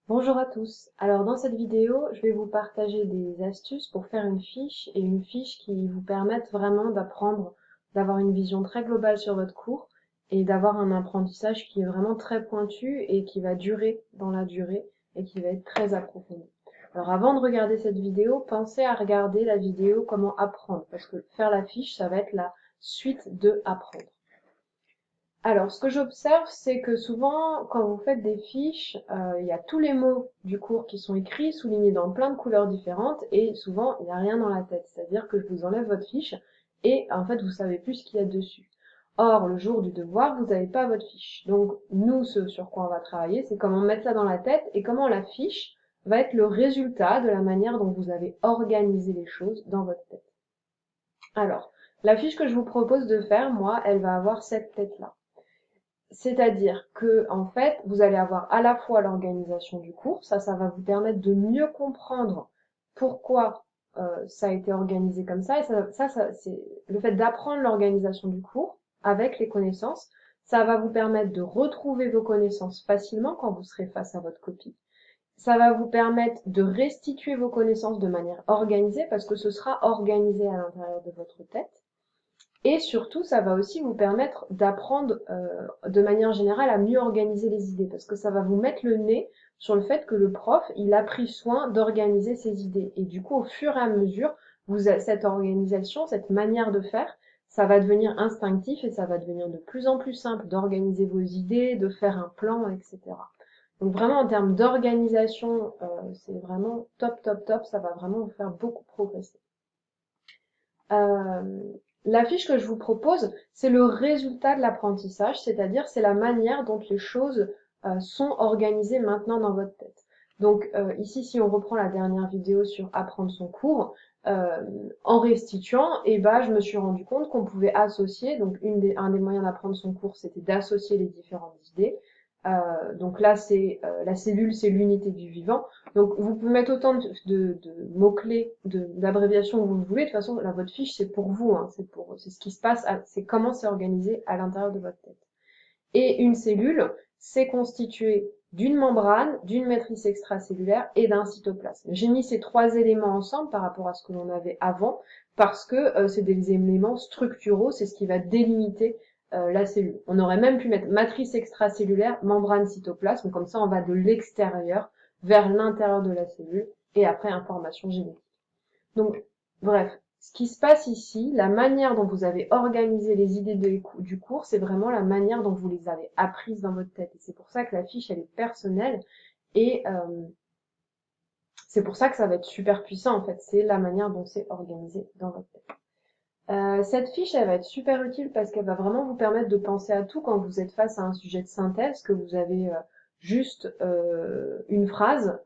Bonjour à tous. Alors dans cette vidéo, je vais vous partager des astuces pour faire une fiche et une fiche qui vous permettent vraiment d'apprendre, d'avoir une vision très globale sur votre cours et d'avoir un apprentissage qui est vraiment très pointu et qui va durer dans la durée et qui va être très approfondi. Alors avant de regarder cette vidéo, pensez à regarder la vidéo comment apprendre parce que faire la fiche, ça va être la suite de apprendre. Alors, ce que j'observe, c'est que souvent, quand vous faites des fiches, il y a tous les mots du cours qui sont écrits, soulignés dans plein de couleurs différentes, et souvent, il n'y a rien dans la tête. C'est-à-dire que je vous enlève votre fiche, et en fait, vous savez plus ce qu'il y a dessus. Or, le jour du devoir, vous n'avez pas votre fiche. Donc, nous, ce sur quoi on va travailler, c'est comment mettre ça dans la tête, et comment la fiche va être le résultat de la manière dont vous avez organisé les choses dans votre tête. Alors, la fiche que je vous propose de faire, moi, elle va avoir cette tête-là. C'est-à-dire que, en fait, vous allez avoir à la fois l'organisation du cours, ça va vous permettre de mieux comprendre pourquoi ça a été organisé comme ça. Et c'est le fait d'apprendre l'organisation du cours avec les connaissances, ça va vous permettre de retrouver vos connaissances facilement quand vous serez face à votre copie. Ça va vous permettre de restituer vos connaissances de manière organisée parce que ce sera organisé à l'intérieur de votre tête. Et surtout, ça va aussi vous permettre d'apprendre de manière générale à mieux organiser les idées, parce que ça va vous mettre le nez sur le fait que le prof, il a pris soin d'organiser ses idées. Et du coup, au fur et à mesure, cette organisation, cette manière de faire, ça va devenir instinctif et ça va devenir de plus en plus simple d'organiser vos idées, de faire un plan, etc. Donc vraiment, en termes d'organisation, c'est vraiment top, top, top, ça va vraiment vous faire beaucoup progresser. Euh, la fiche que je vous propose, c'est le résultat de l'apprentissage, c'est-à-dire c'est la manière dont les choses sont organisées maintenant dans votre tête. Donc ici, si on reprend la dernière vidéo sur apprendre son cours, en restituant, je me suis rendu compte qu'on pouvait associer, donc un des moyens d'apprendre son cours, c'était d'associer les différentes idées. Donc là, c'est la cellule, c'est l'unité du vivant. Donc vous pouvez mettre autant de mots-clés, d'abréviations que vous le voulez. De toute façon, là, votre fiche, c'est pour vous, hein, c'est ce qui se passe, c'est comment c'est organisé à l'intérieur de votre tête. Et une cellule, c'est constitué d'une membrane, d'une matrice extracellulaire et d'un cytoplasme. J'ai mis ces trois éléments ensemble par rapport à ce que l'on avait avant, parce que c'est des éléments structuraux, c'est ce qui va délimiter la cellule. On aurait même pu mettre matrice extracellulaire, membrane, cytoplasme, comme ça on va de l'extérieur vers l'intérieur de la cellule, et après information génétique. Donc, bref, ce qui se passe ici, la manière dont vous avez organisé les idées du cours, c'est vraiment la manière dont vous les avez apprises dans votre tête. Et c'est pour ça que la fiche, elle est personnelle et c'est pour ça que ça va être super puissant en fait. C'est la manière dont c'est organisé dans votre tête. Cette fiche, elle va être super utile parce qu'elle va vraiment vous permettre de penser à tout quand vous êtes face à un sujet de synthèse, que vous avez juste une phrase,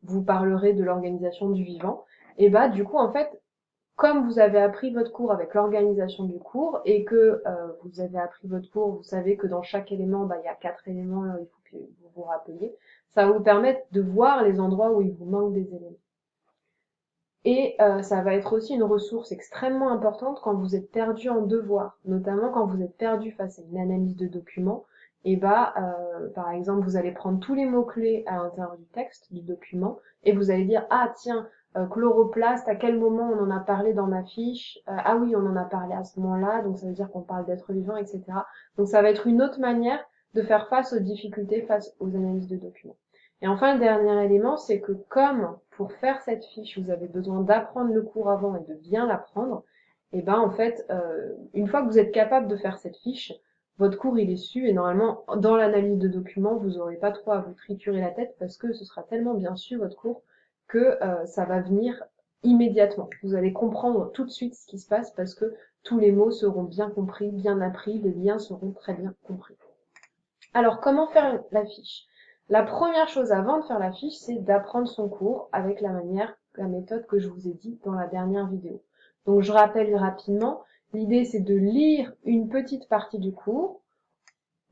vous parlerez de l'organisation du vivant. Et du coup, en fait, comme vous avez appris votre cours avec l'organisation du cours et que vous avez appris votre cours, vous savez que dans chaque élément, il y a 4 éléments, il faut que vous vous rappeliez. Ça va vous permettre de voir les endroits où il vous manque des éléments. Et ça va être aussi une ressource extrêmement importante quand vous êtes perdu en devoir, notamment quand vous êtes perdu face à une analyse de document. Par exemple, vous allez prendre tous les mots-clés à l'intérieur du texte, du document, et vous allez dire, ah tiens, chloroplaste, à quel moment on en a parlé dans ma fiche? Ah oui, on en a parlé à ce moment-là, donc ça veut dire qu'on parle d'être vivant, etc. Donc ça va être une autre manière de faire face aux difficultés, face aux analyses de documents. Et enfin, le dernier élément, c'est que comme pour faire cette fiche, vous avez besoin d'apprendre le cours avant et de bien l'apprendre, en fait, une fois que vous êtes capable de faire cette fiche, votre cours il est su et normalement, dans l'analyse de documents, vous n'aurez pas trop à vous triturer la tête parce que ce sera tellement bien su votre cours que ça va venir immédiatement. Vous allez comprendre tout de suite ce qui se passe parce que tous les mots seront bien compris, bien appris, les liens seront très bien compris. Alors, comment faire la fiche? La première chose avant de faire la fiche, c'est d'apprendre son cours avec la méthode que je vous ai dit dans la dernière vidéo. Donc, je rappelle rapidement, l'idée c'est de lire une petite partie du cours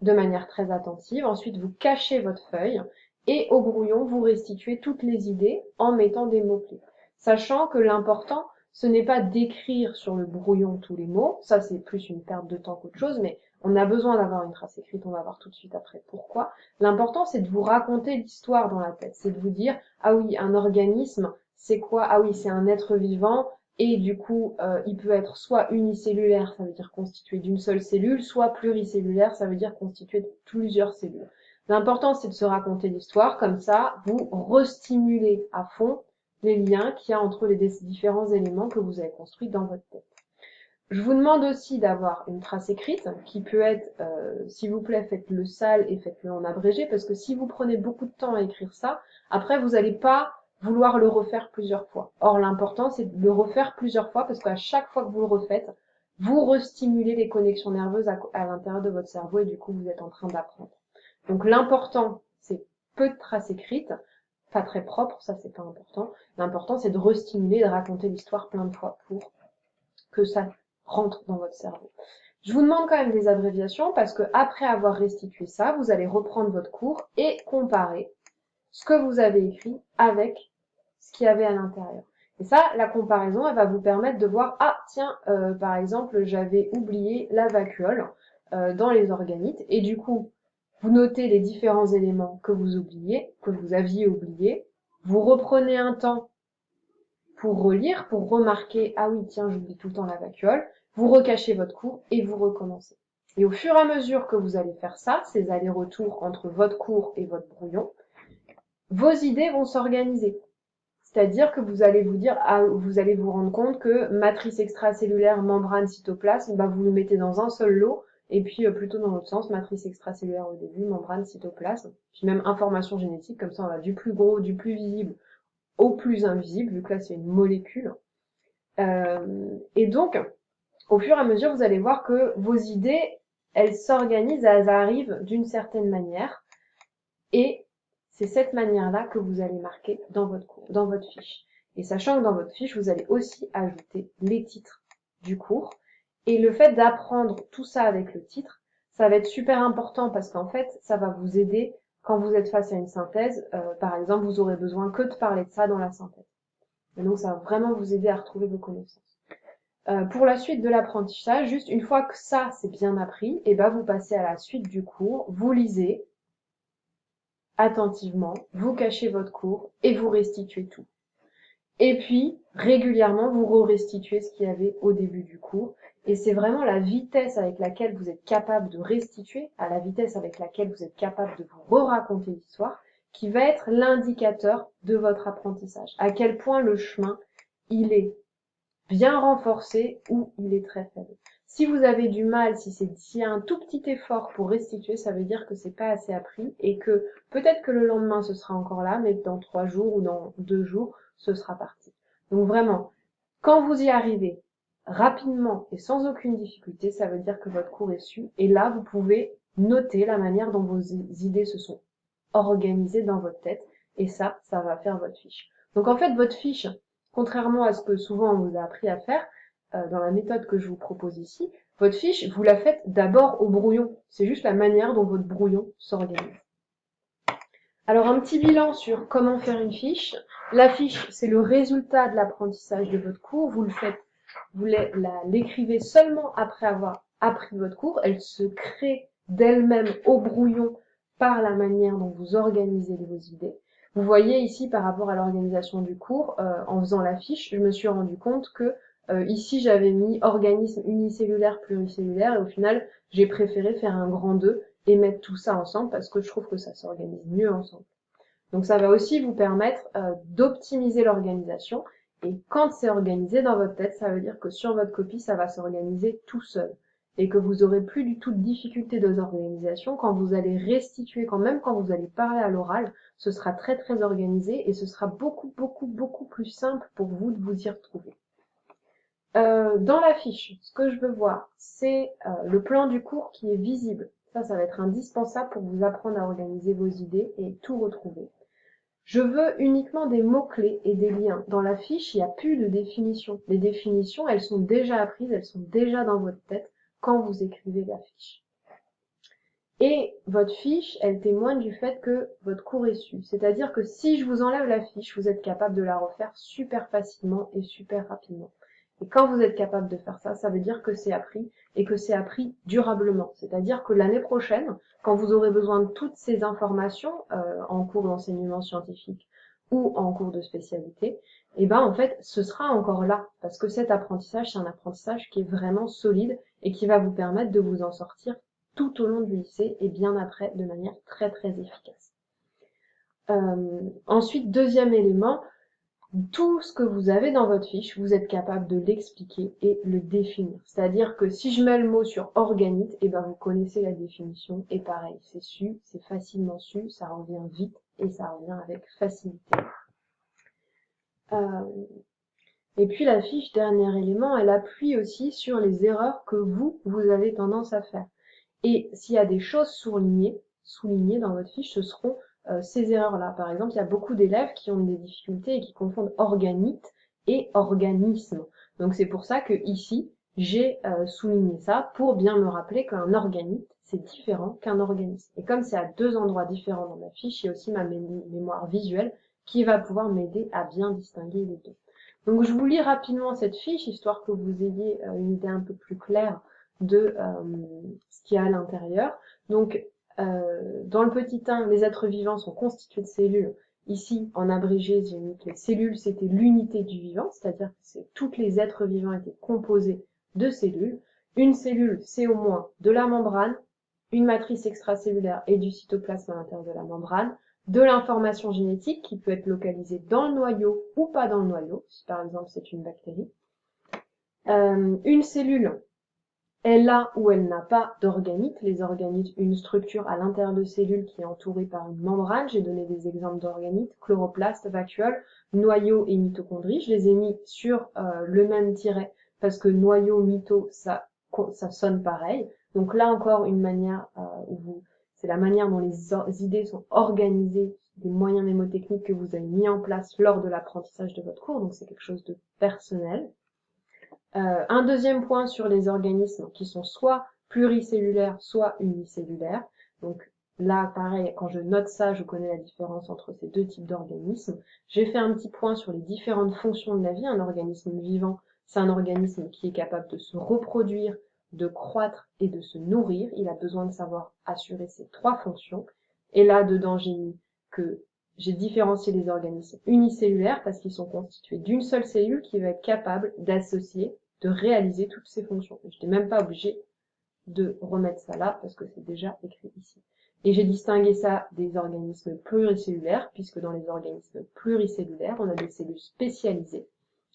de manière très attentive. Ensuite, vous cachez votre feuille et au brouillon, vous restituez toutes les idées en mettant des mots-clés. Sachant que l'important, ce n'est pas d'écrire sur le brouillon tous les mots, ça c'est plus une perte de temps qu'autre chose, mais On a besoin d'avoir une trace écrite, on va voir tout de suite après pourquoi. L'important, c'est de vous raconter l'histoire dans la tête. C'est de vous dire, ah oui, un organisme, c'est quoi? Ah oui, c'est un être vivant. Et du coup, il peut être soit unicellulaire, ça veut dire constitué d'une seule cellule, soit pluricellulaire, ça veut dire constitué de plusieurs cellules. L'important, c'est de se raconter l'histoire, comme ça, vous restimulez à fond les liens qu'il y a entre les différents éléments que vous avez construits dans votre tête. Je vous demande aussi d'avoir une trace écrite, qui peut être, s'il vous plaît, faites-le sale et faites-le en abrégé, parce que si vous prenez beaucoup de temps à écrire ça, après, vous n'allez pas vouloir le refaire plusieurs fois. Or, l'important, c'est de le refaire plusieurs fois, parce qu'à chaque fois que vous le refaites, vous restimulez les connexions nerveuses à l'intérieur de votre cerveau, et du coup, vous êtes en train d'apprendre. Donc, l'important, c'est peu de traces écrites, pas très propres, ça, c'est pas important. L'important, c'est de restimuler, de raconter l'histoire plein de fois pour que ça rentre dans votre cerveau. Je vous demande quand même des abréviations parce que après avoir restitué ça, vous allez reprendre votre cours et comparer ce que vous avez écrit avec ce qu'il y avait à l'intérieur. Et ça, la comparaison, elle va vous permettre de voir, ah tiens, par exemple, j'avais oublié la vacuole dans les organites, et du coup, vous notez les différents éléments que vous oubliez, que vous aviez oubliés, vous reprenez un temps pour relire, pour remarquer, ah oui, tiens, j'oublie tout le temps la vacuole, vous recachez votre cours et vous recommencez. Et au fur et à mesure que vous allez faire ça, ces allers-retours entre votre cours et votre brouillon, vos idées vont s'organiser. C'est-à-dire que vous allez vous dire, ah, vous allez vous rendre compte que matrice extracellulaire, membrane, cytoplasme, bah, vous le mettez dans un seul lot, et puis plutôt dans l'autre sens, matrice extracellulaire au début, membrane, cytoplasme, puis même information génétique, comme ça on va du plus gros, du plus visible au plus invisible, vu que là c'est une molécule. Et donc, au fur et à mesure, vous allez voir que vos idées, elles s'organisent, elles arrivent d'une certaine manière, et c'est cette manière-là que vous allez marquer dans votre cours, dans votre fiche. Et sachant que dans votre fiche, vous allez aussi ajouter les titres du cours. Et le fait d'apprendre tout ça avec le titre, ça va être super important parce qu'en fait, ça va vous aider quand vous êtes face à une synthèse. Par exemple, vous aurez besoin que de parler de ça dans la synthèse. Et donc, ça va vraiment vous aider à retrouver vos connaissances. Pour la suite de l'apprentissage, juste une fois que ça c'est bien appris, et ben vous passez à la suite du cours, vous lisez attentivement, vous cachez votre cours et vous restituez tout. Et puis, régulièrement, vous restituez ce qu'il y avait au début du cours. Et c'est vraiment la vitesse avec laquelle vous êtes capable de restituer, à la vitesse avec laquelle vous êtes capable de vous re-raconter l'histoire, qui va être l'indicateur de votre apprentissage. À quel point le chemin, il est bien renforcé ou il est très faible. Si vous avez du mal, s'il y a un tout petit effort pour restituer, ça veut dire que c'est pas assez appris et que peut-être que le lendemain ce sera encore là, mais dans 3 jours ou dans 2 jours, ce sera parti. Donc vraiment, quand vous y arrivez rapidement et sans aucune difficulté, ça veut dire que votre cours est su. Et là, vous pouvez noter la manière dont vos idées se sont organisées dans votre tête. Et ça va faire votre fiche. Donc en fait, votre fiche, contrairement à ce que souvent on vous a appris à faire, dans la méthode que je vous propose ici, votre fiche, vous la faites d'abord au brouillon. C'est juste la manière dont votre brouillon s'organise. Alors un petit bilan sur comment faire une fiche. La fiche, c'est le résultat de l'apprentissage de votre cours. Vous l'écrivez seulement après avoir appris votre cours. Elle se crée d'elle-même au brouillon par la manière dont vous organisez vos idées. Vous voyez ici par rapport à l'organisation du cours, en faisant la fiche, je me suis rendu compte que ici j'avais mis organisme unicellulaire, pluricellulaire, et au final j'ai préféré faire un grand 2 et mettre tout ça ensemble parce que je trouve que ça s'organise mieux ensemble. Donc ça va aussi vous permettre d'optimiser l'organisation, et quand c'est organisé dans votre tête, ça veut dire que sur votre copie, ça va s'organiser tout seul et que vous aurez plus du tout de difficulté d'organisation quand vous allez restituer, même quand vous allez parler à l'oral, ce sera très très organisé et ce sera beaucoup plus simple pour vous de vous y retrouver. Dans la fiche, ce que je veux voir, c'est le plan du cours qui est visible. Ça va être indispensable pour vous apprendre à organiser vos idées et tout retrouver. Je veux uniquement des mots-clés et des liens. Dans la fiche, il n'y a plus de définition. Les définitions, elles sont déjà apprises, elles sont déjà dans votre tête quand vous écrivez la fiche. Et votre fiche, elle témoigne du fait que votre cours est su. C'est-à-dire que si je vous enlève la fiche, vous êtes capable de la refaire super facilement et super rapidement. Et quand vous êtes capable de faire ça, ça veut dire que c'est appris et que c'est appris durablement. C'est-à-dire que l'année prochaine, quand vous aurez besoin de toutes ces informations en cours d'enseignement scientifique ou en cours de spécialité, et ben en fait, ce sera encore là parce que cet apprentissage, c'est un apprentissage qui est vraiment solide et qui va vous permettre de vous en sortir tout au long du lycée et bien après de manière très très efficace. Ensuite, deuxième élément, tout ce que vous avez dans votre fiche, vous êtes capable de l'expliquer et le définir. C'est-à-dire que si je mets le mot sur organite, et ben vous connaissez la définition, et pareil, c'est su, c'est facilement su, ça revient vite et ça revient avec facilité. Et puis la fiche, dernier élément, elle appuie aussi sur les erreurs que vous avez tendance à faire. Et s'il y a des choses soulignées dans votre fiche, ce seront ces erreurs-là. Par exemple, il y a beaucoup d'élèves qui ont des difficultés et qui confondent organite et organisme. Donc c'est pour ça que ici, j'ai souligné ça pour bien me rappeler qu'un organite, c'est différent qu'un organisme. Et comme c'est à deux endroits différents dans ma fiche, il y a aussi ma mémoire visuelle qui va pouvoir m'aider à bien distinguer les deux. Donc je vous lis rapidement cette fiche, histoire que vous ayez une idée un peu plus claire de ce qu'il y a à l'intérieur. Donc, dans le petit 1, les êtres vivants sont constitués de cellules. Ici, en abrégé, j'ai mis que les cellules, c'était l'unité du vivant, c'est-à-dire que tous les êtres vivants étaient composés de cellules. Une cellule, c'est au moins de la membrane, une matrice extracellulaire et du cytoplasme à l'intérieur de la membrane, de l'information génétique qui peut être localisée dans le noyau ou pas dans le noyau, si par exemple c'est une bactérie. Une cellule, elle a ou elle n'a pas d'organites. Les organites, une structure à l'intérieur de cellules qui est entourée par une membrane. J'ai donné des exemples d'organites, chloroplaste, vacuole, noyau et mitochondrie. Je les ai mis sur le même tiret parce que noyau, mito, ça sonne pareil. Donc là encore une manière c'est la manière dont les idées sont organisées, des moyens mémotechniques que vous avez mis en place lors de l'apprentissage de votre cours. Donc c'est quelque chose de personnel. Un deuxième point sur les organismes qui sont soit pluricellulaires, soit unicellulaires. Donc là, pareil, quand je note ça, je connais la différence entre ces deux types d'organismes. J'ai fait un petit point sur les différentes fonctions de la vie. Un organisme vivant, c'est un organisme qui est capable de se reproduire, de croître et de se nourrir. Il a besoin de savoir assurer ces trois fonctions. Et là, dedans, j'ai différencié les organismes unicellulaires parce qu'ils sont constitués d'une seule cellule qui va être capable d'associer, de réaliser toutes ces fonctions. Je n'étais même pas obligée de remettre ça là parce que c'est déjà écrit ici. Et j'ai distingué ça des organismes pluricellulaires puisque dans les organismes pluricellulaires, on a des cellules spécialisées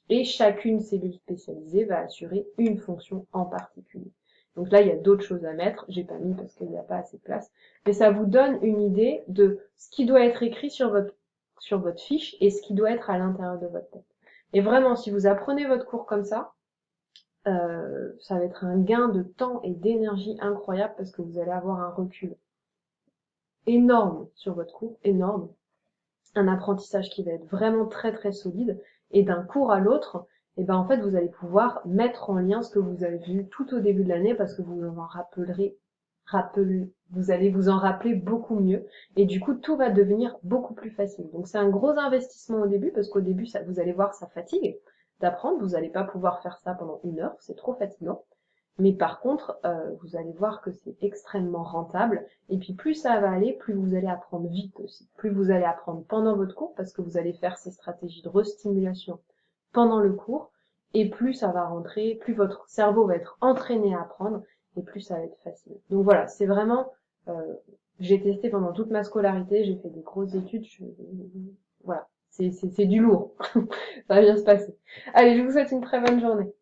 et chacune cellule spécialisée va assurer une fonction en particulier. Donc là, il y a d'autres choses à mettre, j'ai pas mis parce qu'il n'y a pas assez de place, mais ça vous donne une idée de ce qui doit être écrit sur votre fiche et ce qui doit être à l'intérieur de votre tête. Et vraiment, si vous apprenez votre cours comme ça va être un gain de temps et d'énergie incroyable parce que vous allez avoir un recul énorme sur votre cours, énorme, un apprentissage qui va être vraiment très très solide, et d'un cours à l'autre, et ben en fait vous allez pouvoir mettre en lien ce que vous avez vu tout au début de l'année parce que vous en vous allez vous en rappeler beaucoup mieux, et du coup tout va devenir beaucoup plus facile. Donc c'est un gros investissement au début parce qu'au début vous allez voir ça fatigue d'apprendre, vous n'allez pas pouvoir faire ça pendant 1 heure, c'est trop fatigant. Mais par contre, vous allez voir que c'est extrêmement rentable. Et puis plus ça va aller, plus vous allez apprendre vite aussi. Plus vous allez apprendre pendant votre cours, parce que vous allez faire ces stratégies de restimulation pendant le cours. Et plus ça va rentrer, plus votre cerveau va être entraîné à apprendre, et plus ça va être facile. Donc voilà, c'est vraiment... j'ai testé pendant toute ma scolarité, j'ai fait des grosses études, voilà, c'est du lourd. Ça va bien se passer. Allez, je vous souhaite une très bonne journée.